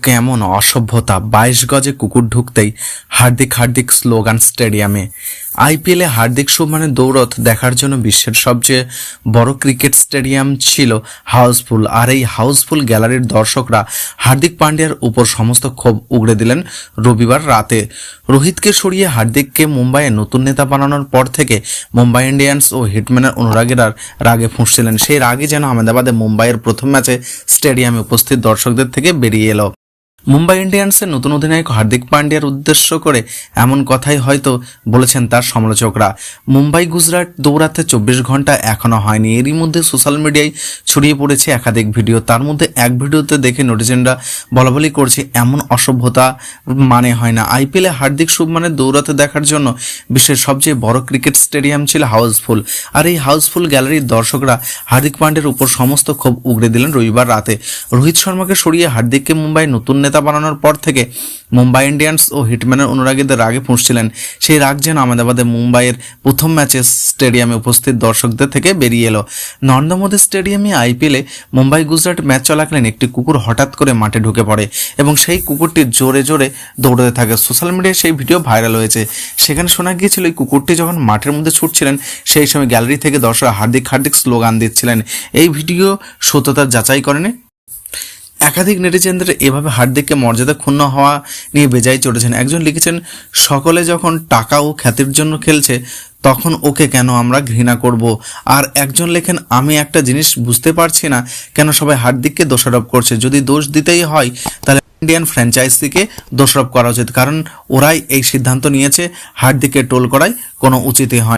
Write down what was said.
কেমন অসভ্যতা! 22 গজে কুকুর ঢুকতেই হার্দিক হার্দিক স্লোগান স্টেডিয়ামে। আইপিএলে হার্দিক শুভমানের দৌড়ত দেখার জন্য বিশ্বের সবচেয়ে বড় ক্রিকেট স্টেডিয়াম ছিল হাউসফুল, আর এই হাউসফুল গ্যালারির দর্শকরা হার্দিক পান্ডিয়ার উপর সমস্ত ক্ষোভ উগড়ে দিলেন রবিবার রাতে। রোহিতকে সরিয়ে হার্দিককে মুম্বাইয়ে নতুন নেতা বানানোর পর থেকে মুম্বাই ইন্ডিয়ান্স ও হিটম্যানের অনুরাগীরা রাগে ফুঁসছিলেন। সেই রাগে যেন আহমেদাবাদে মুম্বাইয়ের প্রথম ম্যাচে স্টেডিয়ামে উপস্থিত দর্শকদের থেকে বেরিয়ে এলো। মুম্বাই ইন্ডিয়ান্সের নতুন অধিনায়ক হার্দিক পান্ডিয়ার উদ্দেশ্য করে এমন কথাই হয়তো বলেছেন তার সমালোচকরা। মুম্বাই গুজরাট দৌড়াতে 24 ঘন্টা এখনো হয়নি, এরই মধ্যে সোশ্যাল মিডিয়ায় ছড়িয়ে পড়েছে একাধিক ভিডিও। তার মধ্যে এক ভিডিওতে দেখে নেটিজেনরা বলাবলি করছে, এমন অসভ্যতা মানে হয় না। আইপিএলে হার্দিক শুভমানের দৌড়াতে দেখার জন্য বিশ্বের সবচেয়ে বড় ক্রিকেট স্টেডিয়াম ছিল হাউসফুল, আর এই হাউসফুল গ্যালারির দর্শকরা হার্দিক পান্ডিয়ার উপর সমস্ত ক্ষোভ উগড়ে দিলেন রবিবার রাতে। রোহিত শর্মাকে সরিয়ে হার্দিককে মুম্বাই নতুন নেতা বানানোর পর থেকে মুম্বাই ইন্ডিয়ান্স ও হিটম্যানের অনুরাগীদের রাগে ফুঁসছিলেন। সেই রাগ যেন আহমেদাবাদে মুম্বাইয়ের প্রথম ম্যাচে স্টেডিয়ামে উপস্থিত দর্শকদের থেকে বেরিয়ে এলো। নরেন্দ্র মোদী স্টেডিয়ামে আইপিএলে মুম্বাই গুজরাট ম্যাচ চলাকালীন একটি কুকুর হঠাৎ করে মাঠে ঢুকে পড়ে এবং সেই কুকুরটি জোরে জোরে দৌড়তে থাকে। সোশ্যাল মিডিয়ায় সেই ভিডিও ভাইরাল হয়েছে। সেখানে শোনা গিয়েছিল এই কুকুরটি যখন মাঠের মধ্যে ছুটছিলেন সেই সময় গ্যালারি থেকে দর্শকরা হার্দিক হার্দিক স্লোগান দিচ্ছিলেন। এই ভিডিও সত্যতা যাচাই করেনি। একাধিক নেটিজেনদের এভাবে হার্দিককে মর্যাদা ক্ষুণ্ণ হওয়া নিয়ে বেজায় চড়েছেন। একজন লিখেছেন, সকলে যখন টাকা ও খ্যাতির জন্য খেলছে তখন ওকে কেন আমরা ঘৃণা করব। আর একজন লেখেন, আমি একটা জিনিস বুঝতে পারছি না কেন সবাই হার্দিককে দোষারোপ করছে। যদি দোষ দিতেই হয় তাহলে ইন্ডিয়ান ফ্র্যাঞ্চাইজিকে দোষারোপ করা উচিত, কারণ ওরাই এই সিদ্ধান্ত নিয়েছে। হার্দিককে টোল করাই কোনো উচিতই হয়।